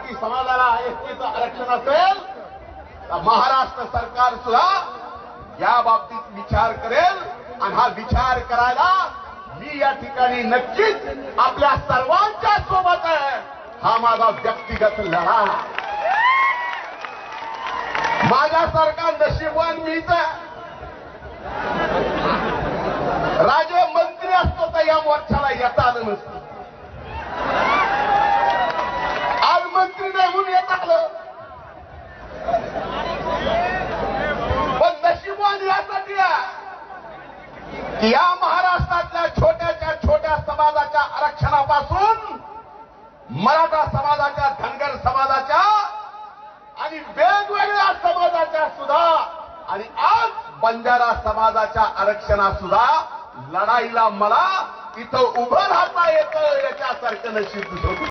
मराठी समाजाला एसटीचं आरक्षण असेल तर महाराष्ट्र सरकार सुद्धा या बाबतीत विचार करेल आणि हा विचार करायला मी या ठिकाणी नक्कीच आपल्या सर्वांच्या सोबत आहे. हा माझा व्यक्तिगत लढा. माझ्यासारखा नशीबवान मीच आहे. राजे मंत्री असतो तर या मोर्चाला येता आलं नसतं. आज मंत्री नाही म्हणून येत आलं. पण नशीबवान यासाठी आहे की या महाराष्ट्रातल्या छोट्याच्या छोट्या समाजाच्या आरक्षणापासून मराठा समाजाच्या, धनगर समाजाच्या आणि वेगवेगळ्या समाजाच्या सुद्धा आणि आज बंजारा समाजाच्या आरक्षणात सुद्धा लढाईला मला इथं उभं राहता येतं याच्यासारखं नशीब.